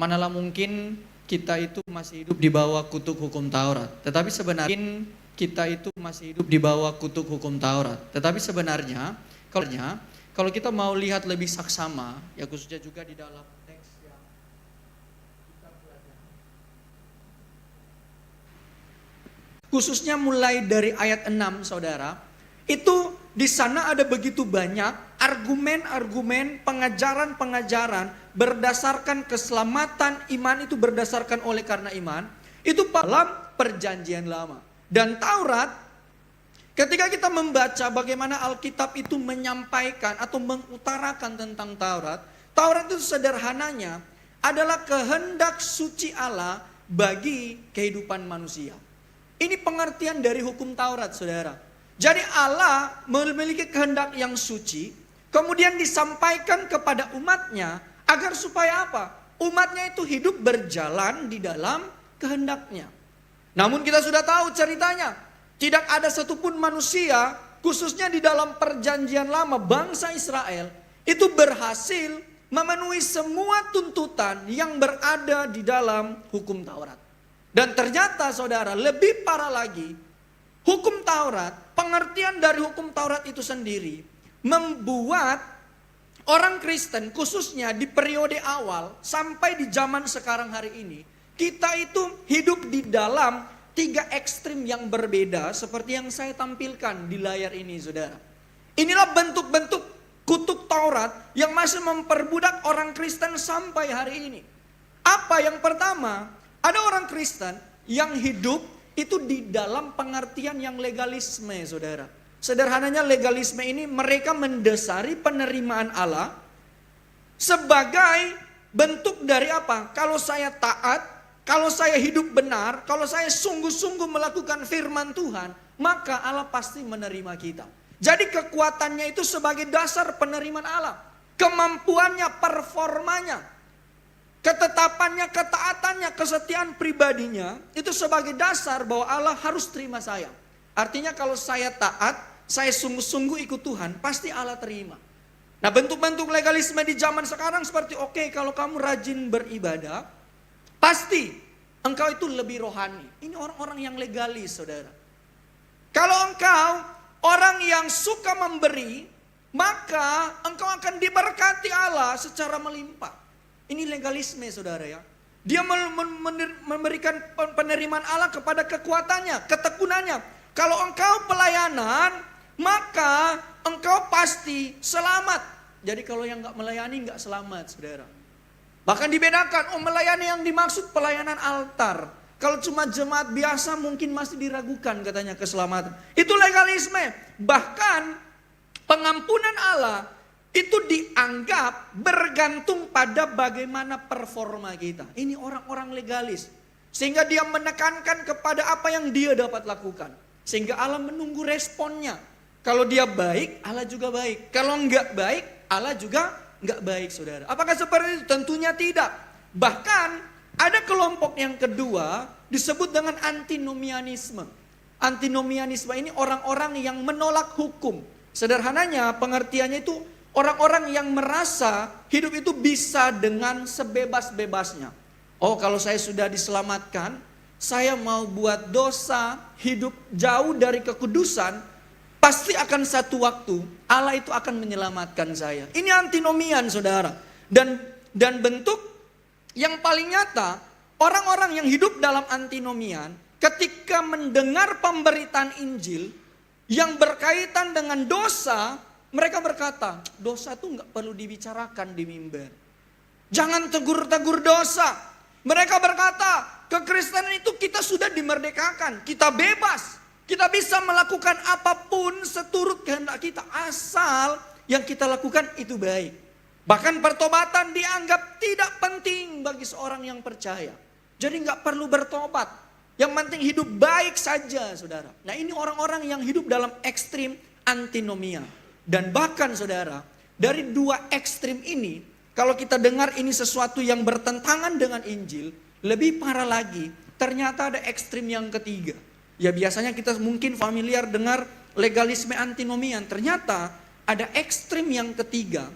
Manalah mungkin kita itu masih hidup di bawah kutuk hukum Taurat. Tetapi sebenarnya kita itu masih hidup di bawah kutuk hukum Taurat. Tetapi sebenarnya kalau kita mau lihat lebih saksama, ya khususnya juga di dalam teks yang kita pelajari. Khususnya mulai dari ayat 6, Saudara, itu di sana ada begitu banyak argumen-argumen, pengajaran-pengajaran berdasarkan keselamatan iman itu berdasarkan oleh karena iman. Itu dalam perjanjian lama. Dan Taurat, ketika kita membaca bagaimana Alkitab itu menyampaikan atau mengutarakan tentang Taurat. Taurat itu sederhananya adalah kehendak suci Allah bagi kehidupan manusia. Ini pengertian dari hukum Taurat, saudara. Jadi Allah memiliki kehendak yang suci, kemudian disampaikan kepada umatnya agar supaya apa? Umatnya itu hidup berjalan di dalam kehendaknya. Namun kita sudah tahu ceritanya, tidak ada satupun manusia, khususnya di dalam perjanjian lama bangsa Israel, itu berhasil memenuhi semua tuntutan yang berada di dalam hukum Taurat. Dan ternyata saudara, lebih parah lagi, hukum Taurat, pengertian dari hukum Taurat itu sendiri membuat orang Kristen khususnya di periode awal sampai di zaman sekarang hari ini, kita itu hidup di dalam 3 ekstrim yang berbeda seperti yang saya tampilkan di layar ini, saudara. Inilah bentuk-bentuk kutuk Taurat yang masih memperbudak orang Kristen sampai hari ini. Apa yang pertama? Ada orang Kristen yang hidup itu di dalam pengertian yang legalisme, saudara. Sederhananya legalisme ini mereka mendasari penerimaan Allah sebagai bentuk dari apa? Kalau saya taat, kalau saya hidup benar, kalau saya sungguh-sungguh melakukan firman Tuhan, maka Allah pasti menerima kita. Jadi kekuatannya itu sebagai dasar penerimaan Allah. Kemampuannya, performanya, ketetapannya, ketaatannya, kesetiaan pribadinya, itu sebagai dasar bahwa Allah harus terima saya. Artinya kalau saya taat, saya sungguh-sungguh ikut Tuhan, pasti Allah terima. Nah, bentuk-bentuk legalisme di zaman sekarang seperti oke, kalau kamu rajin beribadah, pasti engkau itu lebih rohani. Ini orang-orang yang legalis, saudara. Kalau engkau orang yang suka memberi, maka engkau akan diberkati Allah secara melimpah. Ini legalisme, saudara ya. Dia memberikan penerimaan Allah kepada kekuatannya, ketekunannya. Kalau engkau pelayanan, maka engkau pasti selamat. Jadi kalau yang gak melayani gak selamat, saudara. Bahkan dibedakan, melayani yang dimaksud pelayanan altar. Kalau cuma jemaat biasa mungkin masih diragukan katanya keselamatan. Itu legalisme. Bahkan pengampunan Allah itu dianggap bergantung pada bagaimana performa kita. Ini orang-orang legalis. Sehingga dia menekankan kepada apa yang dia dapat lakukan. Sehingga Allah menunggu responnya. Kalau dia baik, Allah juga baik. Kalau enggak baik, Allah juga enggak baik, saudara. Apakah seperti itu? Tentunya tidak. Bahkan ada kelompok yang kedua disebut dengan antinomianisme. Antinomianisme ini orang-orang yang menolak hukum. Sederhananya pengertiannya itu orang-orang yang merasa hidup itu bisa dengan sebebas-bebasnya. Oh, kalau saya sudah diselamatkan, saya mau buat dosa, hidup jauh dari kekudusan, pasti akan satu waktu Allah itu akan menyelamatkan saya. Ini antinomian, saudara. Dan bentuk yang paling nyata, orang-orang yang hidup dalam antinomian, ketika mendengar pemberitaan Injil yang berkaitan dengan dosa, mereka berkata, dosa itu nggak perlu dibicarakan di mimbar. Jangan tegur-tegur dosa. Mereka berkata, kekristenan itu kita sudah dimerdekakan, kita bebas. Kita bisa melakukan apapun seturut kehendak kita, asal yang kita lakukan itu baik. Bahkan pertobatan dianggap tidak penting bagi seorang yang percaya. Jadi nggak perlu bertobat. Yang penting hidup baik saja, saudara. Nah, ini orang-orang yang hidup dalam ekstrim antinomia. Dan bahkan, saudara, dari 2 ekstrim ini, kalau kita dengar ini sesuatu yang bertentangan dengan Injil, lebih parah lagi, ternyata ada ekstrim yang ketiga. Ya biasanya kita mungkin familiar dengar legalisme antinomian. Ternyata ada ekstrim yang ketiga.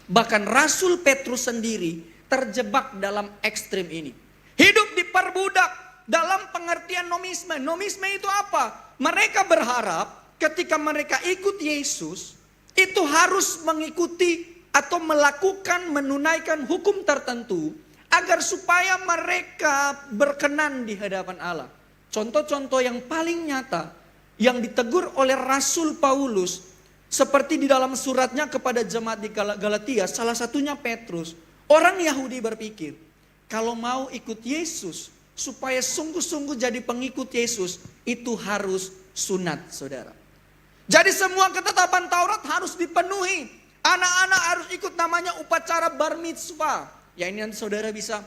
Bahkan Rasul Petrus sendiri terjebak dalam ekstrim ini. Hidup diperbudak dalam pengertian nomisme. Nomisme itu apa? Mereka berharap ketika mereka ikut Yesus, itu harus mengikuti atau melakukan, menunaikan hukum tertentu agar supaya mereka berkenan di hadapan Allah. Contoh-contoh yang paling nyata yang ditegur oleh Rasul Paulus seperti di dalam suratnya kepada jemaat di Galatia, salah satunya Petrus. Orang Yahudi berpikir, kalau mau ikut Yesus, supaya sungguh-sungguh jadi pengikut Yesus, itu harus sunat, saudara. Jadi semua ketetapan Taurat harus dipenuhi. Anak-anak harus ikut namanya upacara bar mitzvah. Ya ini nanti saudara bisa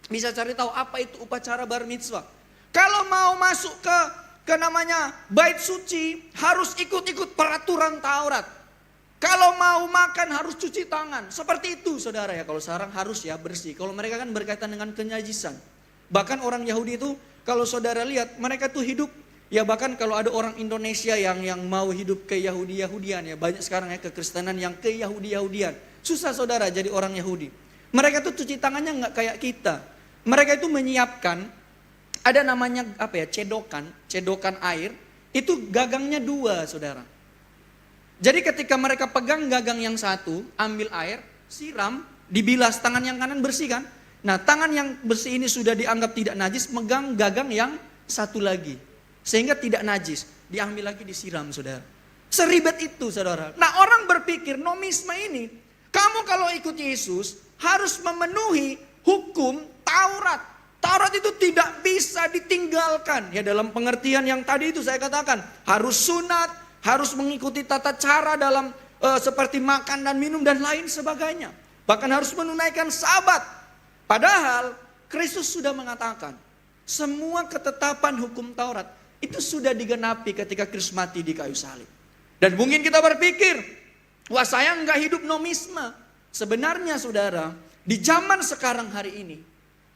cari tahu apa itu upacara bar mitzvah. Kalau mau masuk ke namanya bait suci, harus ikut-ikut peraturan Taurat. Kalau mau makan harus cuci tangan. Seperti itu saudara ya. Kalau sekarang harus ya bersih. Kalau mereka kan berkaitan dengan kenajisan. Bahkan orang Yahudi itu kalau saudara lihat mereka tuh hidup. Ya bahkan kalau ada orang Indonesia yang mau hidup ke Yahudi-Yahudian ya. Banyak sekarang ya kekristenan yang ke Yahudi-Yahudian. Susah saudara jadi orang Yahudi. Mereka tuh cuci tangannya nggak kayak kita. Mereka itu menyiapkan ada namanya apa ya, cedokan air. Itu gagangnya 2 saudara. Jadi ketika mereka pegang gagang yang satu, ambil air, siram, dibilas, tangan yang kanan bersih kan. Nah tangan yang bersih ini sudah dianggap tidak najis, megang gagang yang satu lagi. Sehingga tidak najis, diambil lagi disiram saudara. Seribet itu saudara. Nah orang berpikir nomisme ini, kamu kalau ikut Yesus harus memenuhi hukum Taurat. Taurat itu tidak bisa ditinggalkan. Ya dalam pengertian yang tadi itu saya katakan, harus sunat, harus mengikuti tata cara dalam seperti makan dan minum dan lain sebagainya. Bahkan harus menunaikan sabat. Padahal Kristus sudah mengatakan, semua ketetapan hukum Taurat itu sudah digenapi ketika Kristus mati di kayu salib. Dan mungkin kita berpikir, wah saya enggak hidup nomisme. Sebenarnya saudara, di zaman sekarang hari ini,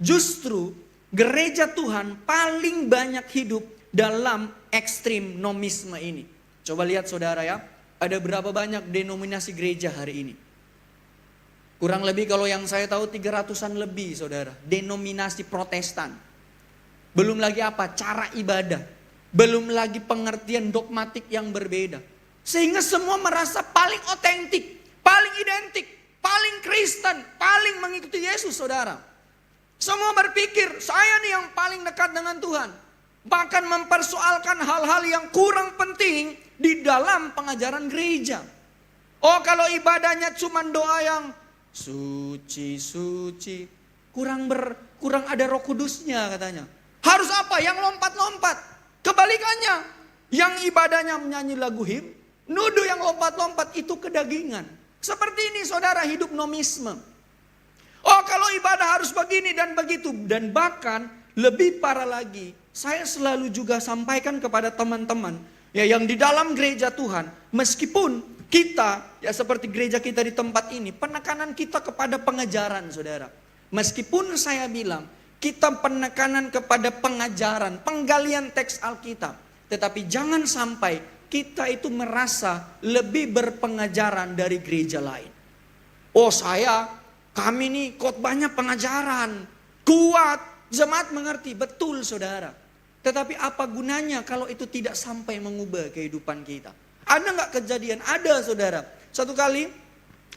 justru gereja Tuhan paling banyak hidup dalam ekstrim nomisme ini. Coba lihat saudara ya, ada berapa banyak denominasi gereja hari ini. Kurang lebih kalau yang saya tahu 300-an lebih saudara, denominasi Protestan. Belum lagi apa, cara ibadah. Belum lagi pengertian dogmatik yang berbeda. Sehingga semua merasa paling otentik, paling identik, paling Kristen, paling mengikuti Yesus saudara. Semua berpikir, saya nih yang paling dekat dengan Tuhan. Bahkan mempersoalkan hal-hal yang kurang penting di dalam pengajaran gereja. Oh kalau ibadahnya cuma doa yang suci, suci. Kurang ada Roh Kudusnya katanya. Harus apa? Yang lompat-lompat. Kebalikannya, yang ibadahnya menyanyi lagu him, nuduh yang lompat-lompat itu kedagingan. Seperti ini saudara hidup nomisme. Oh kalau ibadah harus begini dan begitu. Dan bahkan lebih parah lagi, saya selalu juga sampaikan kepada teman-teman ya yang di dalam gereja Tuhan, meskipun kita ya seperti gereja kita di tempat ini, penekanan kita kepada pengajaran saudara. Meskipun saya bilang kita penekanan kepada pengajaran, penggalian teks Alkitab. Tetapi jangan sampai kita itu merasa lebih berpengajaran dari gereja lain. Oh kami nih khotbahnya pengajaran, kuat, jemaat mengerti, betul saudara. Tetapi apa gunanya kalau itu tidak sampai mengubah kehidupan kita? Ada nggak kejadian? Ada saudara. Satu kali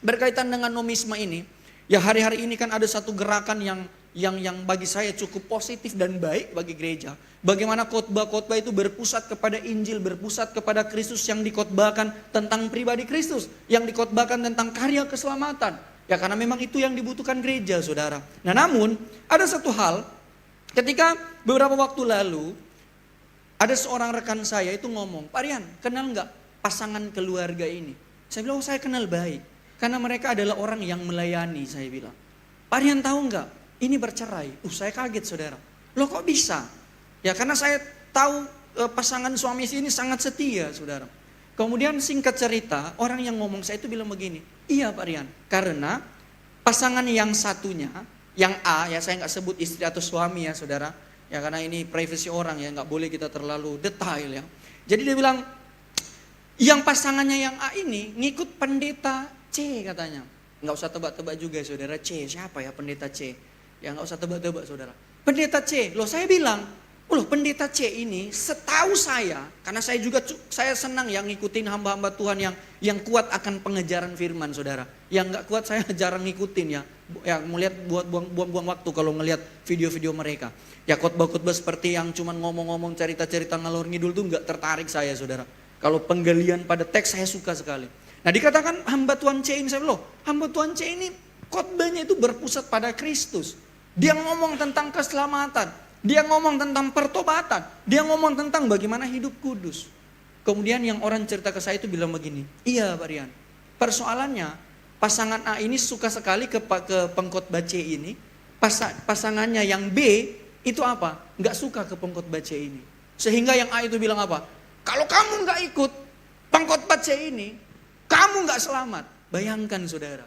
berkaitan dengan nomisme ini, ya hari-hari ini kan ada satu gerakan yang bagi saya cukup positif dan baik bagi gereja. Bagaimana khotbah-khotbah itu berpusat kepada Injil, berpusat kepada Kristus yang dikhotbahkan tentang pribadi Kristus, yang dikhotbahkan tentang karya keselamatan. Ya karena memang itu yang dibutuhkan gereja saudara. Nah namun ada satu hal, ketika beberapa waktu lalu ada seorang rekan saya itu ngomong, Pak Rian kenal nggak pasangan keluarga ini? Saya bilang saya kenal baik, karena mereka adalah orang yang melayani. Saya bilang, Pak Rian tahu nggak? Ini bercerai. Saya kaget saudara. Loh kok bisa? Ya karena saya tahu pasangan suami istri ini sangat setia saudara. Kemudian singkat cerita, orang yang ngomong saya itu bilang begini. Iya Pak Rian, karena pasangan yang satunya, yang A, ya saya nggak sebut istri atau suami ya saudara. Ya karena ini privasi orang ya, nggak boleh kita terlalu detail ya. Jadi dia bilang, yang pasangannya yang A ini ngikut pendeta C katanya. Nggak usah tebak-tebak juga saudara. C, siapa ya pendeta C? Ya nggak usah tebak-tebak saudara. Pendeta C, loh saya bilang, loh pendeta C ini setahu saya, karena saya senang yang ngikutin hamba-hamba Tuhan yang kuat akan pengejaran firman saudara. Yang nggak kuat saya jarang ngikutin ya. Ya melihat buat buang-buang waktu kalau ngelihat video-video mereka. Ya khotbah-khotbah seperti yang cuman ngomong-ngomong cerita-cerita ngalor ngidul tuh nggak tertarik saya saudara. Kalau penggalian pada teks saya suka sekali. Nah dikatakan hamba Tuhan C ini, saya bilang, loh hamba Tuhan C ini khotbahnya itu berpusat pada Kristus. Dia ngomong tentang keselamatan, dia ngomong tentang pertobatan, dia ngomong tentang bagaimana hidup kudus. Kemudian yang orang cerita ke saya itu bilang begini, iya Pak Rian, persoalannya pasangan A ini suka sekali ke pengkhotbah C ini, pasangannya yang B itu apa? Nggak suka ke pengkhotbah C ini. Sehingga yang A itu bilang apa? Kalau kamu nggak ikut pengkhotbah C ini, kamu nggak selamat. Bayangkan saudara.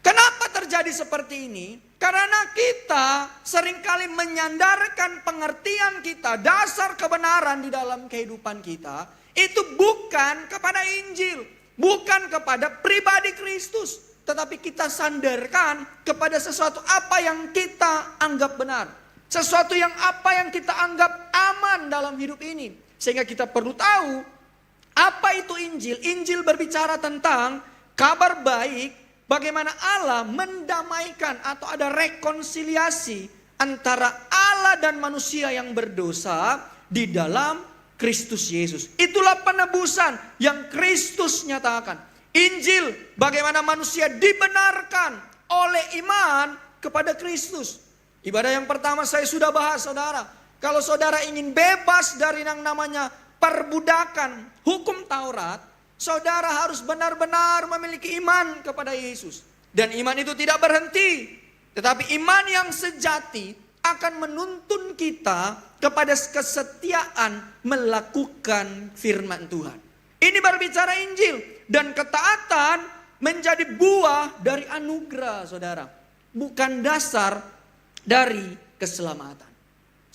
Kenapa terjadi seperti ini? Karena kita seringkali menyandarkan pengertian kita, dasar kebenaran di dalam kehidupan kita, itu bukan kepada Injil, bukan kepada pribadi Kristus, tetapi kita sandarkan kepada sesuatu apa yang kita anggap benar, sesuatu yang apa yang kita anggap aman dalam hidup ini. Sehingga kita perlu tahu apa itu Injil. Injil berbicara tentang kabar baik, bagaimana Allah mendamaikan atau ada rekonsiliasi antara Allah dan manusia yang berdosa di dalam Kristus Yesus. Itulah penebusan yang Kristus nyatakan. Injil bagaimana manusia dibenarkan oleh iman kepada Kristus. Ibadah yang pertama saya sudah bahas saudara. Kalau saudara ingin bebas dari yang namanya perbudakan hukum Taurat, saudara harus benar-benar memiliki iman kepada Yesus. Dan iman itu tidak berhenti, tetapi iman yang sejati akan menuntun kita kepada kesetiaan melakukan firman Tuhan. Ini berbicara Injil, dan ketaatan menjadi buah dari anugerah saudara, bukan dasar dari keselamatan.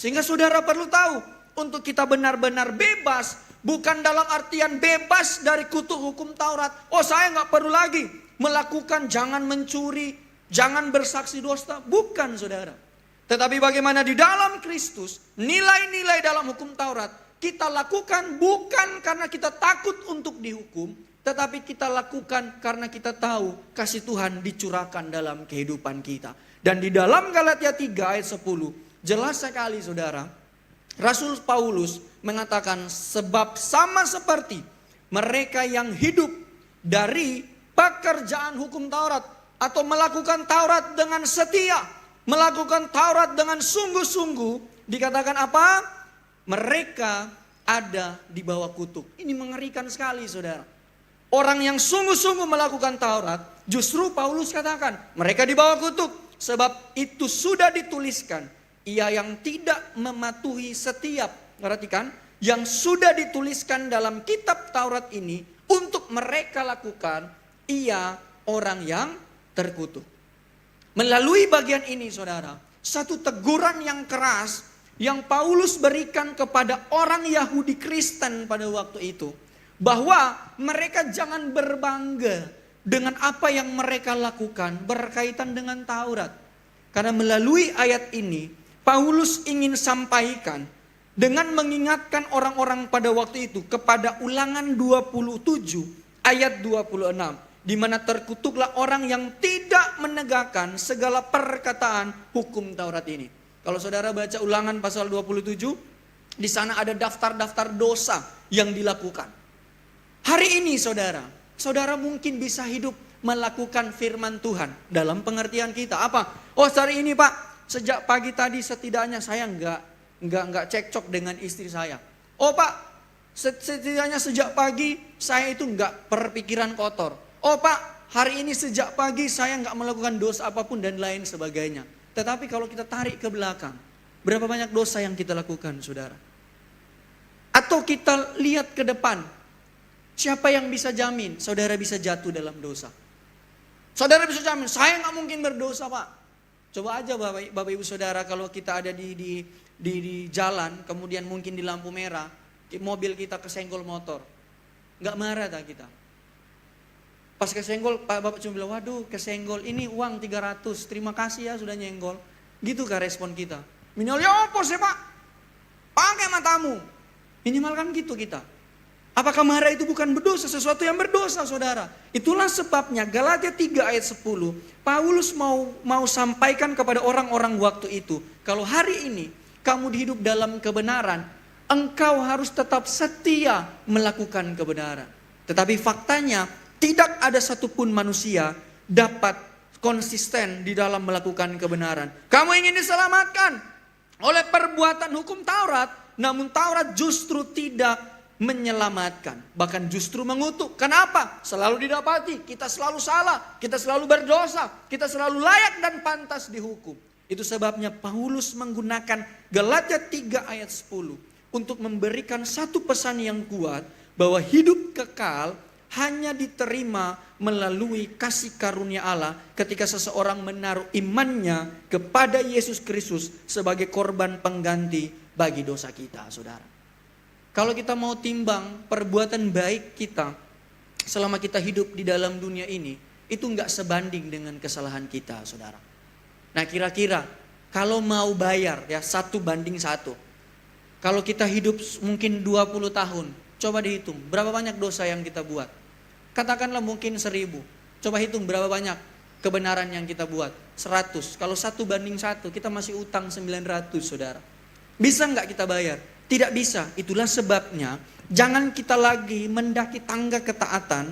Sehingga saudara perlu tahu, untuk kita benar-benar bebas, bukan dalam artian bebas dari kutuk hukum Taurat. Oh saya nggak perlu lagi melakukan jangan mencuri, jangan bersaksi dusta. Bukan saudara. Tetapi bagaimana di dalam Kristus, nilai-nilai dalam hukum Taurat kita lakukan bukan karena kita takut untuk dihukum, tetapi kita lakukan karena kita tahu kasih Tuhan dicurahkan dalam kehidupan kita. Dan di dalam Galatia 3 ayat 10, jelas sekali saudara, Rasul Paulus mengatakan, sebab sama seperti mereka yang hidup dari pekerjaan hukum Taurat atau melakukan Taurat dengan setia, melakukan Taurat dengan sungguh-sungguh, dikatakan apa? Mereka ada di bawah kutuk. Ini mengerikan sekali saudara. Orang yang sungguh-sungguh melakukan Taurat, justru Paulus katakan mereka di bawah kutuk. Sebab itu sudah dituliskan, ia yang tidak mematuhi setiap, perhatikan, yang sudah dituliskan dalam kitab Taurat ini untuk mereka lakukan, ia orang yang terkutuk. Melalui bagian ini saudara, satu teguran yang keras yang Paulus berikan kepada orang Yahudi Kristen pada waktu itu, bahwa mereka jangan berbangga dengan apa yang mereka lakukan berkaitan dengan Taurat. Karena melalui ayat ini Paulus ingin sampaikan dengan mengingatkan orang-orang pada waktu itu kepada Ulangan 27 ayat 26, di mana terkutuklah orang yang tidak menegakkan segala perkataan hukum Taurat ini. Kalau saudara baca Ulangan pasal 27, di sana ada daftar-daftar dosa yang dilakukan. Hari ini saudara mungkin bisa hidup melakukan firman Tuhan dalam pengertian kita. Apa? Oh hari ini Pak, sejak pagi tadi setidaknya saya enggak cekcok dengan istri saya. Oh Pak, setidaknya sejak pagi saya itu enggak berpikiran kotor. Oh Pak, hari ini sejak pagi saya enggak melakukan dosa apapun dan lain sebagainya. Tetapi kalau kita tarik ke belakang, berapa banyak dosa yang kita lakukan saudara? Atau kita lihat ke depan, siapa yang bisa jamin saudara bisa jatuh dalam dosa? Saudara bisa jamin, saya nggak mungkin berdosa Pak. Coba aja Bapak Ibu Saudara, kalau kita ada di jalan, kemudian mungkin di lampu merah, mobil kita kesenggol motor, nggak marah tak kita? Pas kesenggol, Pak Bapak cuma bilang, waduh kesenggol, ini uang 300, terima kasih ya sudah nyenggol. Gitu kah respon kita? Minimal ya apa sih Pak? Pakai matamu. Minimal kan gitu kita. Apakah marah itu bukan berdosa? Sesuatu yang berdosa saudara. Itulah sebabnya Galatia 3 ayat 10. Paulus mau sampaikan kepada orang-orang waktu itu. Kalau hari ini kamu hidup dalam kebenaran, engkau harus tetap setia melakukan kebenaran. Tetapi faktanya tidak ada satupun manusia dapat konsisten di dalam melakukan kebenaran. Kamu ingin diselamatkan oleh perbuatan hukum Taurat, namun Taurat justru tidak menyelamatkan, bahkan justru mengutuk. Kenapa? Selalu didapati, kita selalu salah, kita selalu berdosa, kita selalu layak dan pantas dihukum. Itu sebabnya Paulus menggunakan Galatia 3 ayat 10 untuk memberikan satu pesan yang kuat bahwa hidup kekal hanya diterima melalui kasih karunia Allah ketika seseorang menaruh imannya kepada Yesus Kristus sebagai korban pengganti bagi dosa kita, saudara. Kalau kita mau timbang perbuatan baik kita selama kita hidup di dalam dunia ini, itu enggak sebanding dengan kesalahan kita, saudara. Nah kira-kira kalau mau bayar ya 1:1. Kalau kita hidup mungkin 20 tahun, coba dihitung berapa banyak dosa yang kita buat. Katakanlah mungkin 1000. Coba hitung berapa banyak kebenaran yang kita buat. 100. Kalau 1:1 kita masih utang 900, saudara. Bisa enggak kita bayar? Tidak bisa. Itulah sebabnya jangan kita lagi mendaki tangga ketaatan,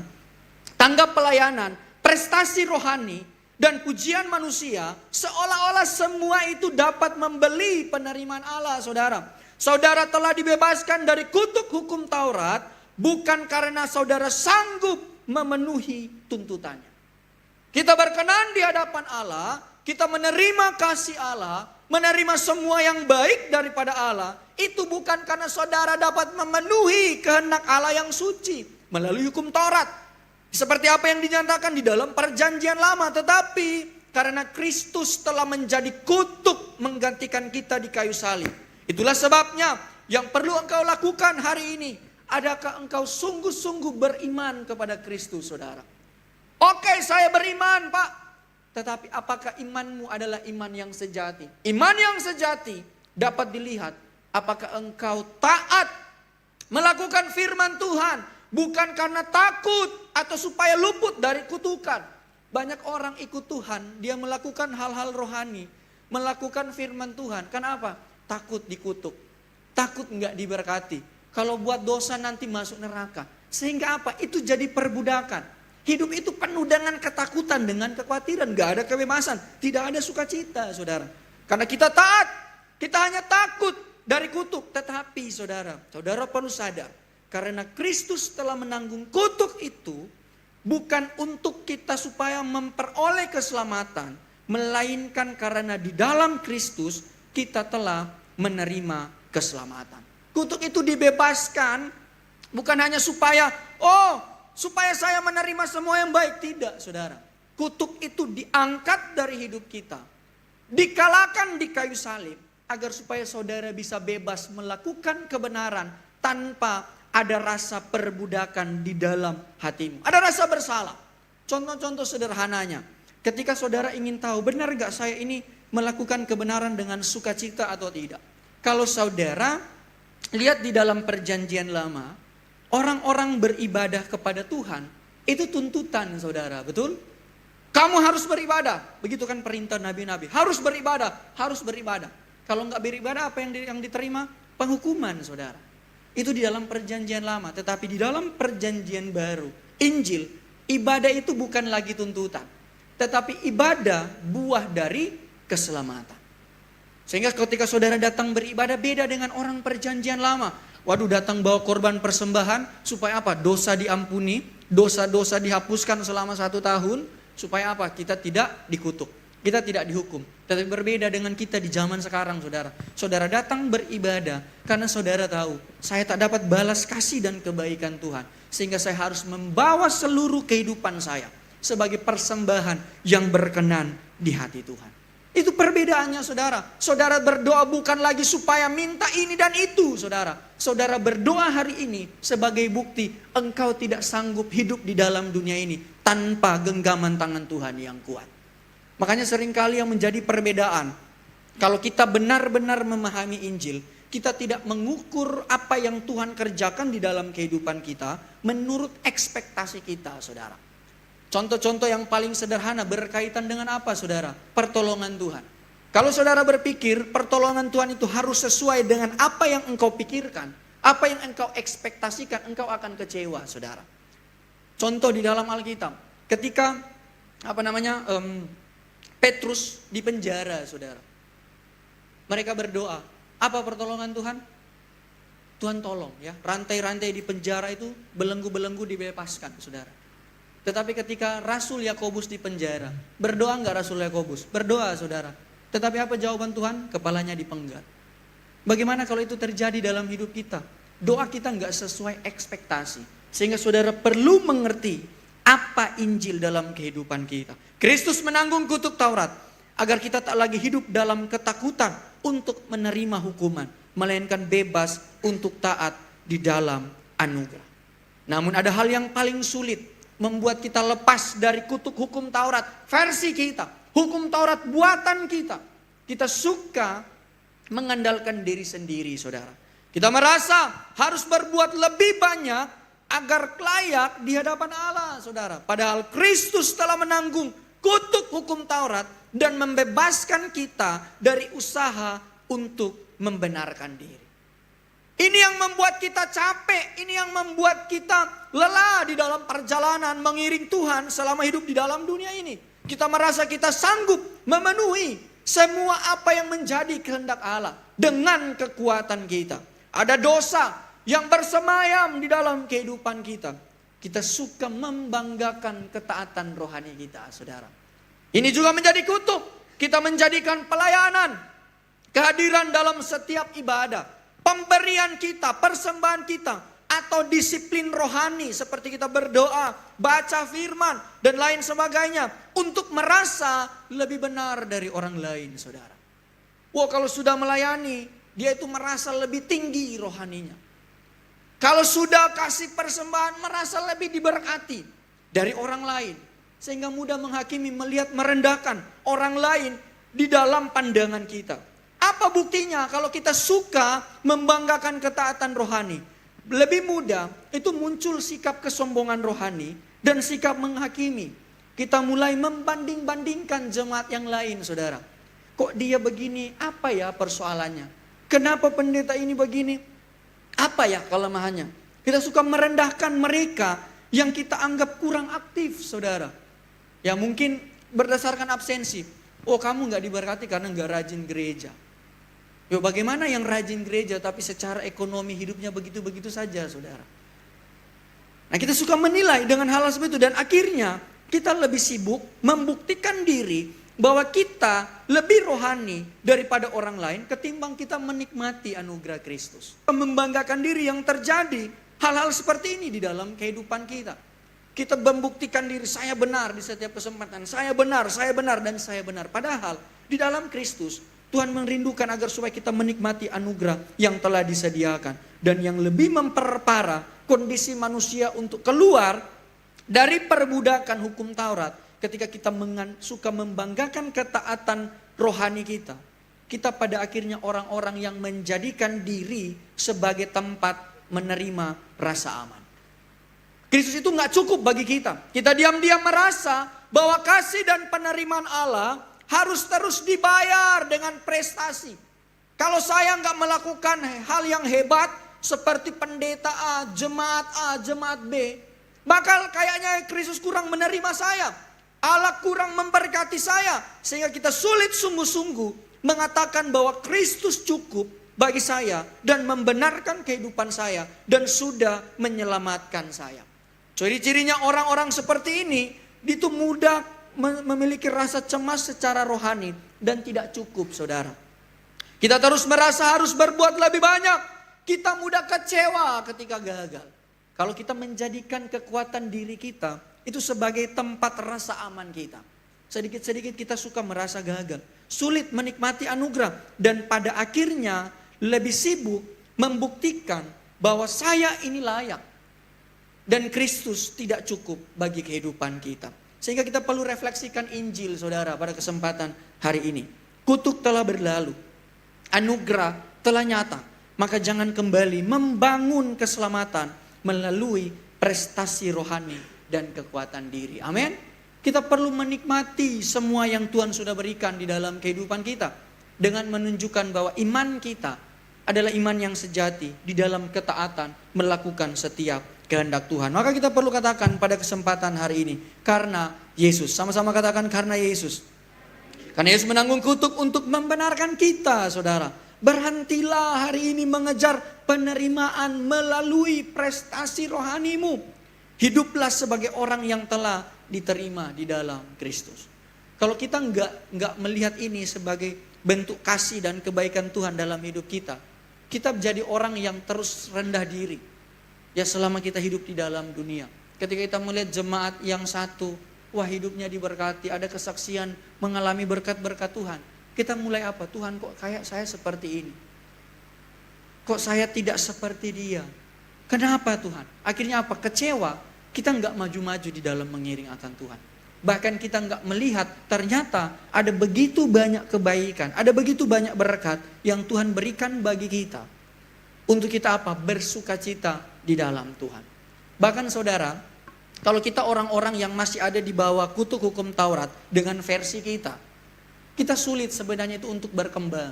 tangga pelayanan, prestasi rohani, dan pujian manusia, seolah-olah semua itu dapat membeli penerimaan Allah, saudara. Saudara telah dibebaskan dari kutuk hukum Taurat, bukan karena saudara sanggup memenuhi tuntutannya. Kita berkenan di hadapan Allah, kita menerima kasih Allah, menerima semua yang baik daripada Allah, itu bukan karena saudara dapat memenuhi kehendak Allah yang suci melalui hukum Taurat. Seperti apa yang dinyatakan di dalam perjanjian lama. Tetapi karena Kristus telah menjadi kutuk menggantikan kita di kayu salib. Itulah sebabnya yang perlu engkau lakukan hari ini. Adakah engkau sungguh-sungguh beriman kepada Kristus, saudara? Oke, saya beriman Pak. Tetapi apakah imanmu adalah iman yang sejati? Iman yang sejati dapat dilihat apakah engkau taat melakukan firman Tuhan bukan karena takut atau supaya luput dari kutukan. Banyak orang ikut Tuhan, dia melakukan hal-hal rohani, melakukan firman Tuhan. Kenapa? Takut dikutuk, takut enggak diberkati. Kalau buat dosa nanti masuk neraka. Sehingga apa? Itu jadi perbudakan. Hidup itu penuh dengan ketakutan, dengan kekhawatiran. Gak ada kebebasan, tidak ada sukacita, saudara. Karena kita taat, kita hanya takut dari kutuk. Tetapi saudara perlu sadar. Karena Kristus telah menanggung kutuk itu, bukan untuk kita supaya memperoleh keselamatan. Melainkan karena di dalam Kristus kita telah menerima keselamatan. Kutuk itu dibebaskan, bukan hanya supaya, supaya saya menerima semua yang baik. Tidak, saudara. Kutuk itu diangkat dari hidup kita. Dikalahkan di kayu salib. Agar supaya saudara bisa bebas melakukan kebenaran tanpa ada rasa perbudakan di dalam hatimu. Ada rasa bersalah. Contoh-contoh sederhananya. Ketika saudara ingin tahu benar gak saya ini melakukan kebenaran dengan sukacita atau tidak. Kalau saudara lihat di dalam perjanjian lama, orang-orang beribadah kepada Tuhan, itu tuntutan saudara, betul? Kamu harus beribadah, begitu kan perintah nabi-nabi. Harus beribadah, harus beribadah. Kalau enggak beribadah apa yang diterima? Penghukuman saudara. Itu di dalam perjanjian lama, tetapi di dalam perjanjian baru, Injil, ibadah itu bukan lagi tuntutan. Tetapi ibadah buah dari keselamatan. Sehingga ketika saudara datang beribadah beda dengan orang perjanjian lama. Waduh, datang bawa korban persembahan supaya apa? Dosa diampuni, dosa-dosa dihapuskan selama 1 tahun. Supaya apa? Kita tidak dikutuk, kita tidak dihukum. Tetapi berbeda dengan kita di zaman sekarang, saudara. Saudara datang beribadah karena saudara tahu, saya tak dapat balas kasih dan kebaikan Tuhan. Sehingga saya harus membawa seluruh kehidupan saya sebagai persembahan yang berkenan di hati Tuhan. Itu perbedaannya, saudara. Saudara berdoa bukan lagi supaya minta ini dan itu, saudara. Saudara berdoa hari ini sebagai bukti engkau tidak sanggup hidup di dalam dunia ini tanpa genggaman tangan Tuhan yang kuat. Makanya seringkali yang menjadi perbedaan, kalau kita benar-benar memahami Injil, kita tidak mengukur apa yang Tuhan kerjakan di dalam kehidupan kita menurut ekspektasi kita, saudara. Contoh-contoh yang paling sederhana berkaitan dengan apa, saudara? Pertolongan Tuhan. Kalau saudara berpikir pertolongan Tuhan itu harus sesuai dengan apa yang engkau pikirkan, apa yang engkau ekspektasikan, engkau akan kecewa, saudara. Contoh di dalam Alkitab, ketika Petrus di penjara, saudara. Mereka berdoa, apa pertolongan Tuhan? Tuhan tolong ya, rantai-rantai di penjara itu belenggu-belenggu dibebaskan, saudara. Tetapi ketika Rasul Yakobus di penjara, berdoa enggak Rasul Yakobus? Berdoa, saudara. Tetapi apa jawaban Tuhan? Kepalanya dipenggal. Bagaimana kalau itu terjadi dalam hidup kita? Doa kita enggak sesuai ekspektasi. Sehingga saudara perlu mengerti apa Injil dalam kehidupan kita. Kristus menanggung kutuk Taurat agar kita tak lagi hidup dalam ketakutan untuk menerima hukuman, melainkan bebas untuk taat di dalam anugerah. Namun ada hal yang paling sulit membuat kita lepas dari kutuk hukum Taurat versi kita, hukum Taurat buatan kita. Kita suka mengandalkan diri sendiri, saudara. Kita merasa harus berbuat lebih banyak agar layak di hadapan Allah, saudara. Padahal Kristus telah menanggung kutuk hukum Taurat dan membebaskan kita dari usaha untuk membenarkan diri. Ini yang membuat kita capek, ini yang membuat kita lelah di dalam perjalanan mengiring Tuhan selama hidup di dalam dunia ini. Kita merasa kita sanggup memenuhi semua apa yang menjadi kehendak Allah dengan kekuatan kita. Ada dosa yang bersemayam di dalam kehidupan kita. Kita suka membanggakan ketaatan rohani kita, saudara. Ini juga menjadi kutuk. Kita menjadikan pelayanan, kehadiran dalam setiap ibadah, pemberian kita, persembahan kita, atau disiplin rohani seperti kita berdoa, baca firman, dan lain sebagainya untuk merasa lebih benar dari orang lain, saudara. Wah, kalau sudah melayani, dia itu merasa lebih tinggi rohaninya. Kalau sudah kasih persembahan, merasa lebih diberkati dari orang lain. Sehingga mudah menghakimi, melihat, merendahkan orang lain di dalam pandangan kita. Apa buktinya kalau kita suka membanggakan ketaatan rohani? Lebih mudah itu muncul sikap kesombongan rohani dan sikap menghakimi. Kita mulai membanding-bandingkan jemaat yang lain, saudara. Kok dia begini? Apa ya persoalannya? Kenapa pendeta ini begini? Apa ya kelemahannya? Kita suka merendahkan mereka yang kita anggap kurang aktif, saudara. Ya mungkin berdasarkan absensi. Oh, kamu gak diberkati karena gak rajin gereja. Yo, bagaimana yang rajin gereja tapi secara ekonomi hidupnya begitu-begitu saja, saudara. Nah, kita suka menilai dengan hal seperti itu. Dan akhirnya kita lebih sibuk membuktikan diri bahwa kita lebih rohani daripada orang lain ketimbang kita menikmati anugerah Kristus. Membanggakan diri yang terjadi hal-hal seperti ini di dalam kehidupan kita. Kita membuktikan diri, saya benar di setiap kesempatan. Saya benar, dan saya benar. Padahal di dalam Kristus Tuhan merindukan agar supaya kita menikmati anugerah yang telah disediakan. Dan yang lebih memperparah kondisi manusia untuk keluar dari perbudakan hukum Taurat. Ketika kita suka membanggakan ketaatan rohani kita. Kita pada akhirnya orang-orang yang menjadikan diri sebagai tempat menerima rasa aman. Kristus itu gak cukup bagi kita. Kita diam-diam merasa bahwa kasih dan penerimaan Allah harus terus dibayar dengan prestasi. Kalau saya gak melakukan hal yang hebat seperti pendeta A, jemaat B, maka kayaknya Kristus kurang menerima saya. Allah kurang memberkati saya. Sehingga kita sulit sungguh-sungguh mengatakan bahwa Kristus cukup bagi saya dan membenarkan kehidupan saya dan sudah menyelamatkan saya. Ciri-cirinya orang-orang seperti ini itu mudah memiliki rasa cemas secara rohani dan tidak cukup, saudara. Kita terus merasa harus berbuat lebih banyak. Kita mudah kecewa ketika gagal. Kalau kita menjadikan kekuatan diri kita itu sebagai tempat rasa aman kita. Sedikit-sedikit kita suka merasa gagal. Sulit menikmati anugerah. Dan pada akhirnya lebih sibuk membuktikan bahwa saya ini layak. dan Kristus tidak cukup bagi kehidupan kita. Sehingga kita perlu refleksikan Injil, saudara, pada kesempatan hari ini. Kutuk telah berlalu, anugerah telah nyata. Maka jangan kembali membangun keselamatan melalui prestasi rohani dan kekuatan diri. Amin. Kita perlu menikmati semua yang Tuhan sudah berikan di dalam kehidupan kita, dengan menunjukkan bahwa iman kita adalah iman yang sejati di dalam ketaatan melakukan setiap kehendak Tuhan. Maka kita perlu katakan pada kesempatan hari ini, karena Yesus. Sama-sama katakan, karena Yesus. Karena Yesus menanggung kutuk untuk membenarkan kita, saudara. Berhentilah hari ini mengejar penerimaan melalui prestasi rohanimu. Hiduplah sebagai orang yang telah diterima di dalam Kristus. Kalau kita enggak melihat ini sebagai bentuk kasih dan kebaikan Tuhan dalam hidup kita, kita menjadi orang yang terus rendah diri. Ya, selama kita hidup di dalam dunia. Ketika kita melihat jemaat yang satu, wah hidupnya diberkati, ada kesaksian mengalami berkat-berkat Tuhan. Kita mulai apa? Tuhan, kok kayak saya seperti ini? Kok saya tidak seperti dia? Kenapa Tuhan? Akhirnya apa? Kecewa. Kita enggak maju-maju di dalam mengiring akan Tuhan. Bahkan kita enggak melihat ternyata ada begitu banyak kebaikan, ada begitu banyak berkat yang Tuhan berikan bagi kita. Untuk kita apa? Bersukacita di dalam Tuhan. Bahkan saudara, kalau kita orang-orang yang masih ada di bawah kutuk hukum Taurat dengan versi kita sulit sebenarnya itu untuk berkembang.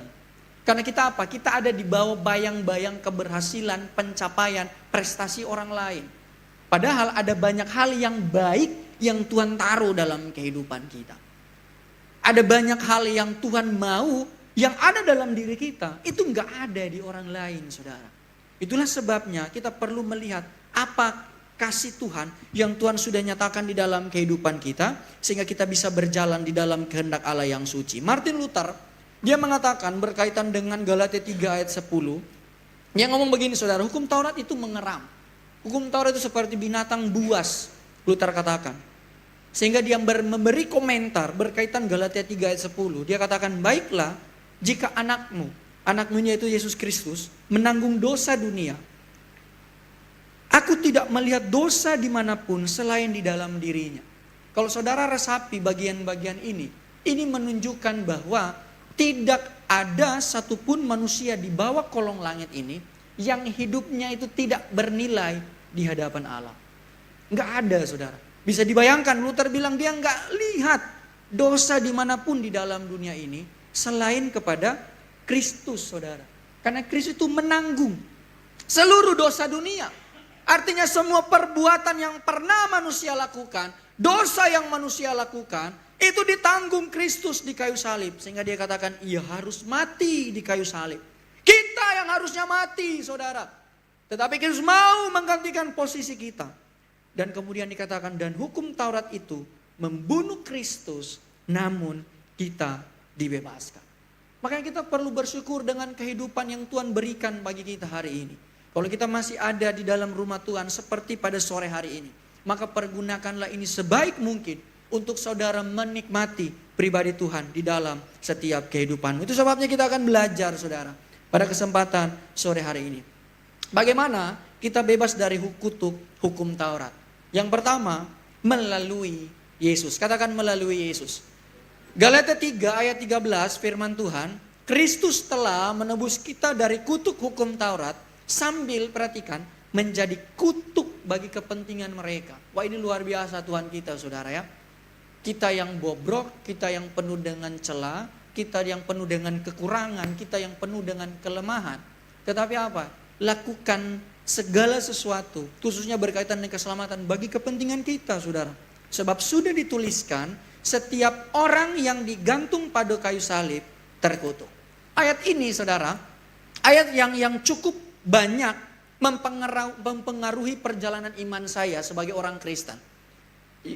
Karena kita apa? Kita ada di bawah bayang-bayang keberhasilan, pencapaian, prestasi orang lain. Padahal ada banyak hal yang baik yang Tuhan taruh dalam kehidupan kita. Ada banyak hal yang Tuhan mau yang ada dalam diri kita. Itu enggak ada di orang lain, saudara. Itulah sebabnya kita perlu melihat apa kasih Tuhan yang Tuhan sudah nyatakan di dalam kehidupan kita, sehingga kita bisa berjalan di dalam kehendak Allah yang suci. Martin Luther, dia mengatakan berkaitan dengan Galatia 3 ayat 10, dia ngomong begini, saudara, hukum Taurat itu mengeram. Hukum Taurat itu seperti binatang buas, Luther katakan. Sehingga dia memberi komentar berkaitan Galatia 3 ayat 10. Dia katakan, baiklah jika anakmu yaitu Yesus Kristus, menanggung dosa dunia. Aku tidak melihat dosa dimanapun selain di dalam dirinya. Kalau saudara resapi bagian-bagian ini menunjukkan bahwa tidak ada satupun manusia di bawah kolong langit ini yang hidupnya itu tidak bernilai di hadapan Allah. Enggak ada, saudara. Bisa dibayangkan, Luther bilang dia enggak lihat dosa dimanapun di dalam dunia ini selain kepada Kristus, saudara. Karena Kristus itu menanggung seluruh dosa dunia. Artinya semua perbuatan yang pernah manusia lakukan, dosa yang manusia lakukan, itu ditanggung Kristus di kayu salib. Sehingga dia katakan, ia harus mati di kayu salib. Kita yang harusnya mati, saudara. Tetapi Kristus mau menggantikan posisi kita. Dan kemudian dikatakan, dan hukum Taurat itu membunuh Kristus, namun kita dibebaskan. Makanya kita perlu bersyukur dengan kehidupan yang Tuhan berikan bagi kita hari ini. Kalau kita masih ada di dalam rumah Tuhan seperti pada sore hari ini, maka pergunakanlah ini sebaik mungkin untuk saudara menikmati pribadi Tuhan di dalam setiap kehidupanmu. Itu sebabnya kita akan belajar, saudara, pada kesempatan sore hari ini. Bagaimana kita bebas dari kutuk hukum Taurat? Yang pertama, melalui Yesus. Katakan melalui Yesus. Galatia 3 ayat 13 firman Tuhan, Kristus telah menebus kita dari kutuk hukum Taurat, sambil perhatikan menjadi kutuk bagi kepentingan mereka. Wah, ini luar biasa Tuhan kita, saudara ya. Kita yang bobrok, kita yang penuh dengan celah, kita yang penuh dengan kekurangan, kita yang penuh dengan kelemahan. Tetapi apa? Lakukan segala sesuatu, khususnya berkaitan dengan keselamatan bagi kepentingan kita, saudara. Sebab sudah dituliskan, setiap orang yang digantung pada kayu salib terkutuk. Ayat ini, saudara, ayat yang cukup banyak mempengaruhi perjalanan iman saya sebagai orang Kristen.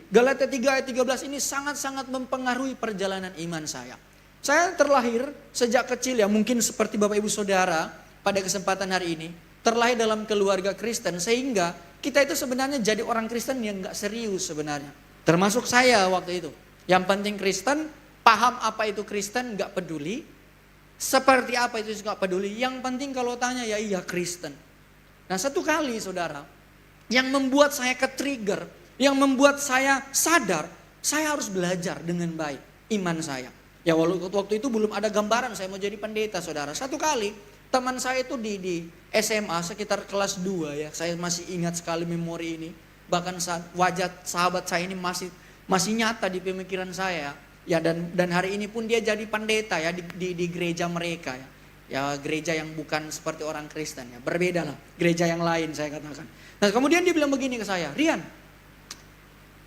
Galatia 3 ayat 13 ini sangat-sangat mempengaruhi perjalanan iman saya. Saya terlahir sejak kecil, ya mungkin seperti Bapak Ibu Saudara pada kesempatan hari ini, terlahir dalam keluarga Kristen, sehingga kita itu sebenarnya jadi orang Kristen yang gak serius sebenarnya. Termasuk saya waktu itu. Yang penting Kristen, paham apa itu Kristen, gak peduli. Seperti apa itu gak peduli. Yang penting kalau tanya, ya iya Kristen. Nah satu kali, saudara, yang membuat saya ke-trigger, yang membuat saya sadar, saya harus belajar dengan baik iman saya. Ya waktu itu belum ada gambaran saya mau jadi pendeta, saudara. Satu kali teman saya itu di SMA sekitar kelas 2 ya. Saya masih ingat sekali memori ini. Bahkan wajah sahabat saya ini masih nyata di pemikiran saya. Ya dan hari ini pun dia jadi pendeta ya di gereja mereka ya. Ya gereja yang bukan seperti orang Kristen ya. Berbeda lah, gereja yang lain saya katakan. Nah kemudian dia bilang begini ke saya, Rian,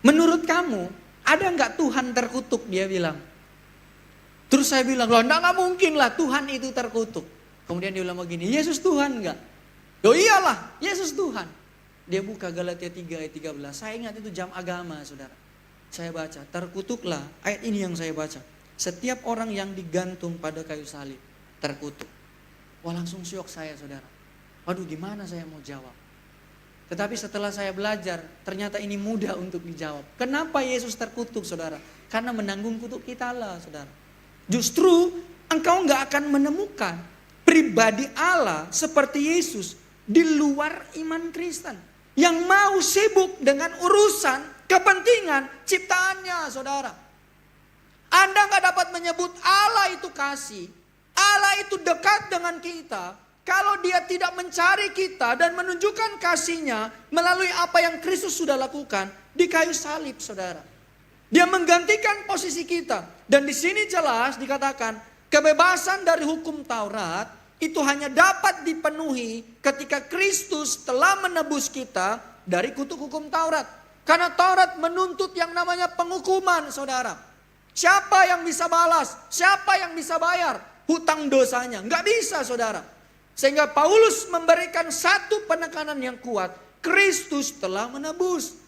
menurut kamu ada nggak Tuhan terkutuk? Dia bilang. Terus saya bilang, loh nggak mungkin lah Tuhan itu terkutuk. Kemudian dia bilang begini, Yesus Tuhan nggak? Loh iyalah, Yesus Tuhan. Dia buka Galatia 3 ayat 13. Saya ingat itu jam agama, saudara. Saya baca, terkutuklah, ayat ini yang saya baca. Setiap orang yang digantung pada kayu salib, terkutuk. Wah langsung syok saya, saudara. Waduh gimana saya mau jawab? Tetapi setelah saya belajar, ternyata ini mudah untuk dijawab. Kenapa Yesus terkutuk, saudara? Karena menanggung kutuk kita lah, saudara. Justru engkau gak akan menemukan pribadi Allah seperti Yesus di luar iman Kristen. Yang mau sibuk dengan urusan kepentingan ciptaannya, saudara. Anda gak dapat menyebut Allah itu kasih, Allah itu dekat dengan kita, kalau dia tidak mencari kita dan menunjukkan kasihnya melalui apa yang Kristus sudah lakukan di kayu salib, saudara. Dia menggantikan posisi kita. Dan di sini jelas dikatakan kebebasan dari hukum Taurat itu hanya dapat dipenuhi ketika Kristus telah menebus kita dari kutuk hukum Taurat. Karena Taurat menuntut yang namanya penghukuman, saudara. Siapa yang bisa balas? Siapa yang bisa bayar hutang dosanya? Nggak bisa, saudara. Sehingga Paulus memberikan satu penekanan yang kuat. Kristus telah menebus.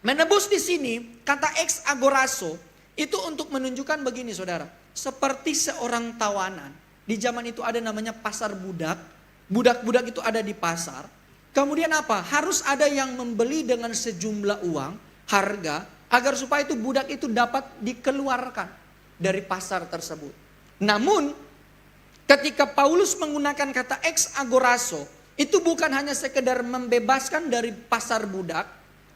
Menebus di sini, kata ex agorazo, itu untuk menunjukkan begini, saudara. Seperti seorang tawanan. Di zaman itu ada namanya pasar budak. Budak-budak itu ada di pasar. Kemudian apa? Harus ada yang membeli dengan sejumlah uang, harga, agar supaya itu budak itu dapat dikeluarkan dari pasar tersebut. Namun, ketika Paulus menggunakan kata ex agorazo, itu bukan hanya sekedar membebaskan dari pasar budak,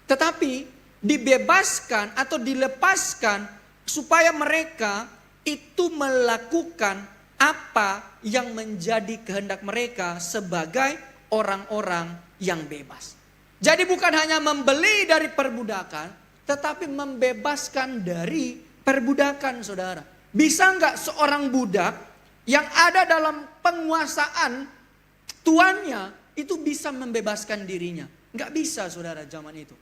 tetapi dibebaskan atau dilepaskan supaya mereka itu melakukan apa yang menjadi kehendak mereka sebagai orang-orang yang bebas. Jadi bukan hanya membeli dari perbudakan, tetapi membebaskan dari perbudakan, saudara. Bisa nggak seorang budak yang ada dalam penguasaan tuannya itu bisa membebaskan dirinya? Nggak bisa, saudara, zaman itu.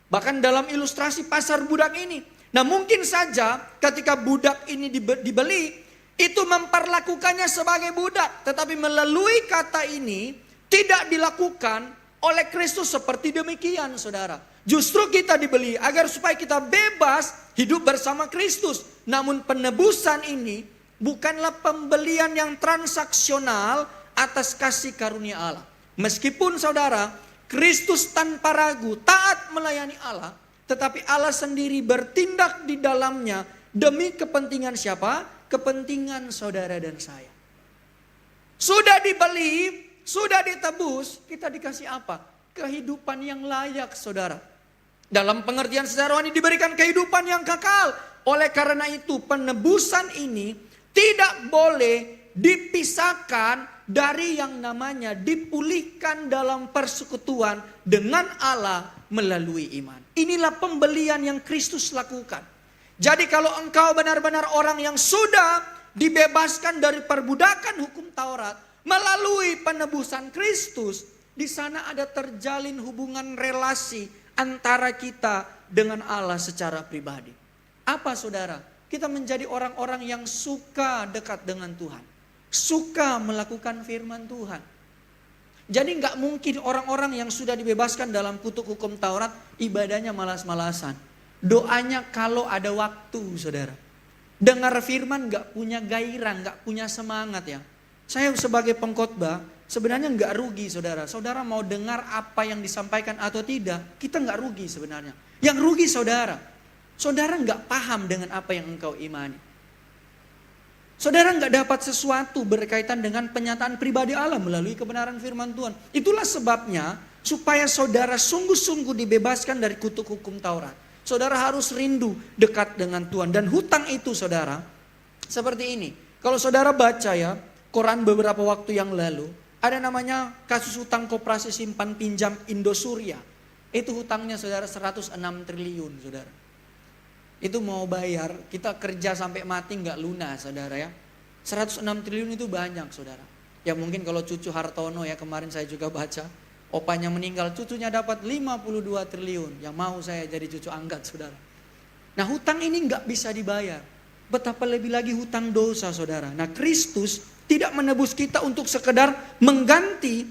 Bahkan dalam ilustrasi pasar budak ini. Nah mungkin saja ketika budak ini dibeli, itu memperlakukannya sebagai budak. Tetapi melalui kata ini tidak dilakukan oleh Kristus seperti demikian, saudara. Justru kita dibeli agar supaya kita bebas hidup bersama Kristus. Namun penebusan ini bukanlah pembelian yang transaksional atas kasih karunia Allah. Meskipun saudara, Kristus tanpa ragu taat melayani Allah, tetapi Allah sendiri bertindak di dalamnya demi kepentingan siapa? Kepentingan saudara dan saya. Sudah dibeli, sudah ditebus, kita dikasih apa? Kehidupan yang layak, saudara. Dalam pengertian secara rohani diberikan kehidupan yang kekal. Oleh karena itu penebusan ini tidak boleh dipisahkan dari yang namanya dipulihkan dalam persekutuan dengan Allah melalui iman. Inilah pembelian yang Kristus lakukan. Jadi kalau engkau benar-benar orang yang sudah dibebaskan dari perbudakan hukum Taurat melalui penebusan Kristus, di sana ada terjalin hubungan relasi antara kita dengan Allah secara pribadi. Apa, saudara? Kita menjadi orang-orang yang suka dekat dengan Tuhan. Suka melakukan firman Tuhan. Jadi nggak mungkin orang-orang yang sudah dibebaskan dalam kutuk hukum Taurat ibadahnya malas-malasan. Doanya kalau ada waktu, saudara. Dengar firman nggak punya gairah, nggak punya semangat ya. Saya sebagai pengkhotbah sebenarnya nggak rugi, saudara. Saudara mau dengar apa yang disampaikan atau tidak, kita nggak rugi sebenarnya. Yang rugi saudara. Saudara nggak paham dengan apa yang engkau imani. Saudara nggak dapat sesuatu berkaitan dengan penyataan pribadi Allah melalui kebenaran firman Tuhan. Itulah sebabnya supaya saudara sungguh-sungguh dibebaskan dari kutuk hukum Taurat. Saudara harus rindu dekat dengan Tuhan. Dan hutang itu saudara, seperti ini. Kalau saudara baca ya, koran beberapa waktu yang lalu, ada namanya kasus hutang koperasi simpan pinjam Indosuria. Itu hutangnya saudara 106 triliun saudara. Itu mau bayar, kita kerja sampai mati nggak lunas saudara ya. 106 triliun itu banyak saudara. Ya mungkin kalau cucu Hartono ya, kemarin saya juga baca, opanya meninggal, cucunya dapat 52 triliun. Yang mau saya jadi cucu angkat saudara. Nah hutang ini nggak bisa dibayar. Betapa lebih lagi hutang dosa saudara. Nah Kristus tidak menebus kita untuk sekedar mengganti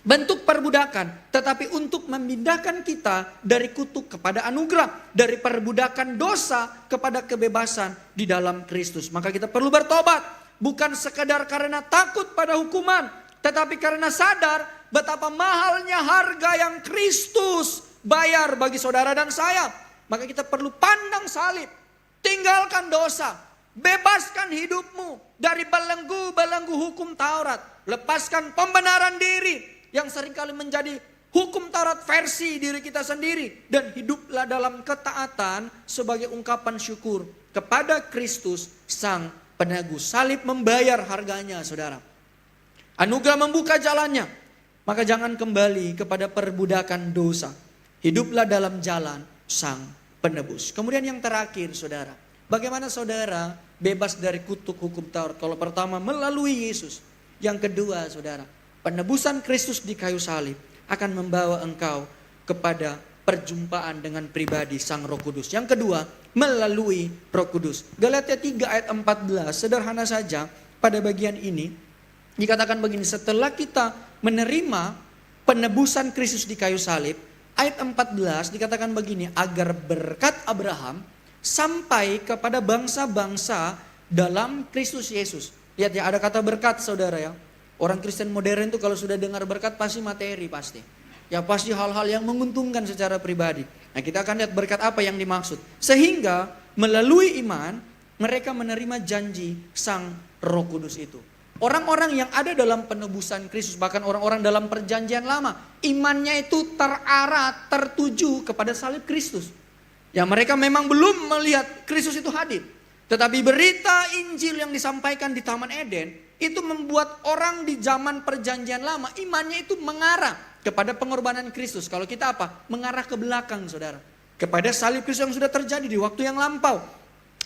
bentuk perbudakan. Tetapi untuk memindahkan kita dari kutuk kepada anugerah. Dari perbudakan dosa kepada kebebasan di dalam Kristus. Maka kita perlu bertobat. Bukan sekedar karena takut pada hukuman. Tetapi karena sadar betapa mahalnya harga yang Kristus bayar bagi saudara dan saya. Maka kita perlu pandang salib. Tinggalkan dosa. Bebaskan hidupmu dari belenggu-belenggu hukum Taurat. Lepaskan pembenaran diri yang seringkali menjadi hukum Taurat versi diri kita sendiri. Dan hiduplah dalam ketaatan sebagai ungkapan syukur kepada Kristus Sang Penebus. Salib membayar harganya saudara. Anugerah membuka jalannya. Maka jangan kembali kepada perbudakan dosa. Hiduplah dalam jalan Sang Penebus. Kemudian yang terakhir saudara. Bagaimana saudara bebas dari kutuk hukum Taurat? Kalau pertama melalui Yesus. Yang kedua saudara, penebusan Kristus di kayu salib akan membawa engkau kepada perjumpaan dengan pribadi Sang Roh Kudus. Yang kedua, melalui Roh Kudus. Galatia 3 ayat 14, sederhana saja pada bagian ini. Dikatakan begini, setelah kita menerima penebusan Kristus di kayu salib, ayat 14 dikatakan begini, agar berkat Abraham sampai kepada bangsa-bangsa dalam Kristus Yesus. Lihat ya, ada kata berkat saudara ya. Orang Kristen modern itu kalau sudah dengar berkat pasti materi pasti. Ya pasti hal-hal yang menguntungkan secara pribadi. Nah kita akan lihat berkat apa yang dimaksud. Sehingga melalui iman mereka menerima janji Sang Roh Kudus itu. Orang-orang yang ada dalam penebusan Kristus, bahkan orang-orang dalam perjanjian lama, imannya itu terarah, tertuju kepada salib Kristus. Ya mereka memang belum melihat Kristus itu hadir. Tetapi berita Injil yang disampaikan di Taman Eden, itu membuat orang di zaman perjanjian lama, imannya itu mengarah kepada pengorbanan Kristus. Kalau kita apa? Mengarah ke belakang saudara. Kepada salib Kristus yang sudah terjadi di waktu yang lampau.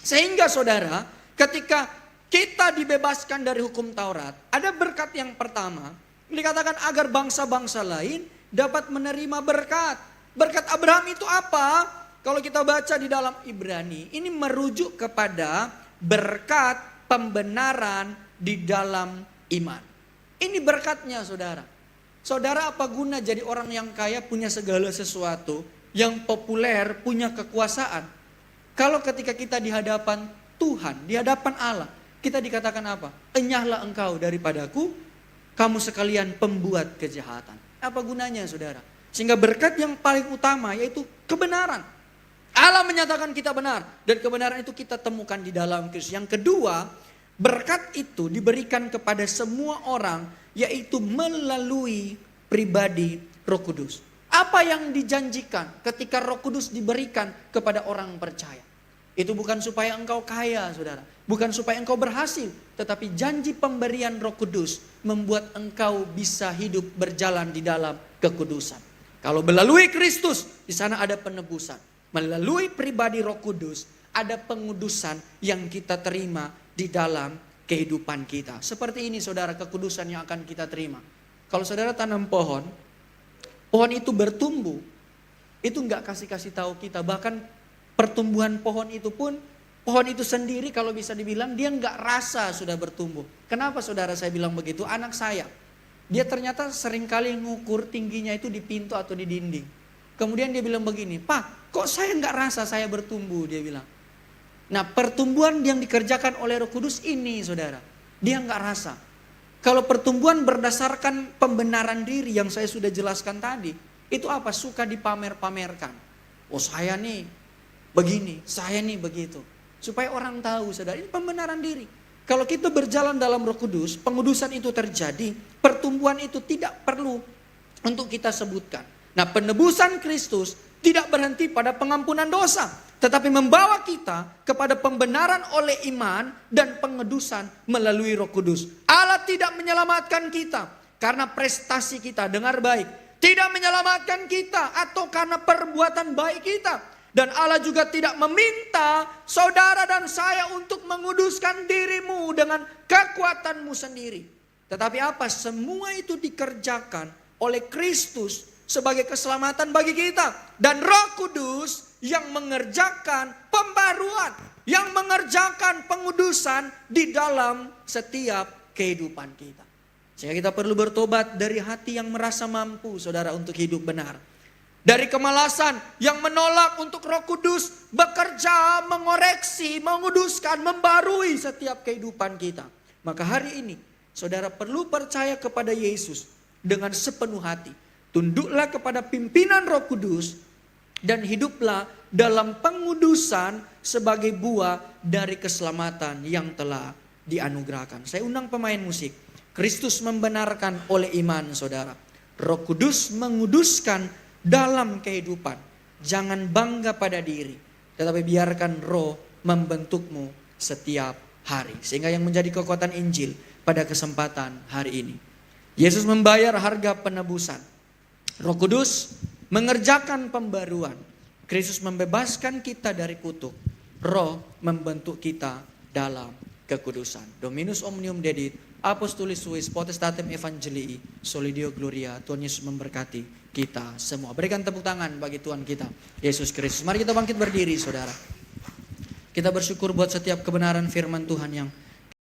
Sehingga saudara, ketika kita dibebaskan dari hukum Taurat, ada berkat yang pertama, dikatakan agar bangsa-bangsa lain dapat menerima berkat. Berkat Abraham itu apa? Kalau kita baca di dalam Ibrani, ini merujuk kepada berkat pembenaran di dalam iman. Ini berkatnya saudara. Saudara apa guna jadi orang yang kaya, punya segala sesuatu, yang populer, punya kekuasaan. Kalau ketika kita di hadapan Tuhan, di hadapan Allah, kita dikatakan apa? Enyahlah engkau daripadaku, kamu sekalian pembuat kejahatan. Apa gunanya saudara? Sehingga berkat yang paling utama yaitu kebenaran. Allah menyatakan kita benar dan kebenaran itu kita temukan di dalam Kristus. Yang kedua, berkat itu diberikan kepada semua orang yaitu melalui pribadi Roh Kudus. Apa yang dijanjikan ketika Roh Kudus diberikan kepada orang percaya? Itu bukan supaya engkau kaya saudara, bukan supaya engkau berhasil, tetapi janji pemberian Roh Kudus membuat engkau bisa hidup berjalan di dalam kekudusan. Kalau melalui Kristus, di sana ada penebusan. Melalui pribadi Roh Kudus ada pengudusan yang kita terima di dalam kehidupan kita. Seperti ini saudara kekudusan yang akan kita terima. Kalau saudara tanam pohon, pohon itu bertumbuh. Itu enggak kasih tahu kita. Bahkan pertumbuhan pohon itu pun, pohon itu sendiri kalau bisa dibilang dia enggak rasa sudah bertumbuh. Kenapa saudara saya bilang begitu? Anak saya, dia ternyata seringkali ngukur tingginya itu di pintu atau di dinding. Kemudian dia bilang begini, Pak, kok saya nggak rasa saya bertumbuh, dia bilang. Nah pertumbuhan yang dikerjakan oleh Roh Kudus ini saudara, dia nggak rasa. Kalau pertumbuhan berdasarkan pembenaran diri yang saya sudah jelaskan tadi, itu apa? Suka dipamer-pamerkan. Oh saya nih begini, saya nih begitu. Supaya orang tahu saudara, ini pembenaran diri. Kalau kita berjalan dalam Roh Kudus, pengudusan itu terjadi, pertumbuhan itu tidak perlu untuk kita sebutkan. Nah, penebusan Kristus tidak berhenti pada pengampunan dosa, tetapi membawa kita kepada pembenaran oleh iman dan pengedusan melalui Roh Kudus. Allah tidak menyelamatkan kita karena prestasi kita, dengar baik. Tidak menyelamatkan kita atau karena perbuatan baik kita. Dan Allah juga tidak meminta saudara dan saya untuk menguduskan dirimu dengan kekuatanmu sendiri. Tetapi apa? Semua itu dikerjakan oleh Kristus sebagai keselamatan bagi kita. Dan Roh Kudus yang mengerjakan pembaruan, yang mengerjakan pengudusan di dalam setiap kehidupan kita. Sehingga kita perlu bertobat dari hati yang merasa mampu, saudara, untuk hidup benar. Dari kemalasan yang menolak untuk Roh Kudus bekerja, mengoreksi, menguduskan, membarui setiap kehidupan kita. Maka hari ini saudara perlu percaya kepada Yesus dengan sepenuh hati. Tunduklah kepada pimpinan Roh Kudus dan hiduplah dalam pengudusan sebagai buah dari keselamatan yang telah dianugerahkan. Saya undang pemain musik. Kristus membenarkan oleh iman, saudara. Roh Kudus menguduskan dalam kehidupan. Jangan bangga pada diri, tetapi biarkan Roh membentukmu setiap hari. Sehingga yang menjadi kekuatan Injil pada kesempatan hari ini, Yesus membayar harga penebusan. Roh Kudus mengerjakan pembaruan. Kristus membebaskan kita dari kutuk. Roh membentuk kita dalam kekudusan. Dominus omnium dedit, apostolis suis, potestatem evangelii, solidio gloria. Tuhan Yesus memberkati kita semua. Berikan tepuk tangan bagi Tuhan kita, Yesus Kristus. Mari kita bangkit berdiri, saudara. Kita bersyukur buat setiap kebenaran firman Tuhan yang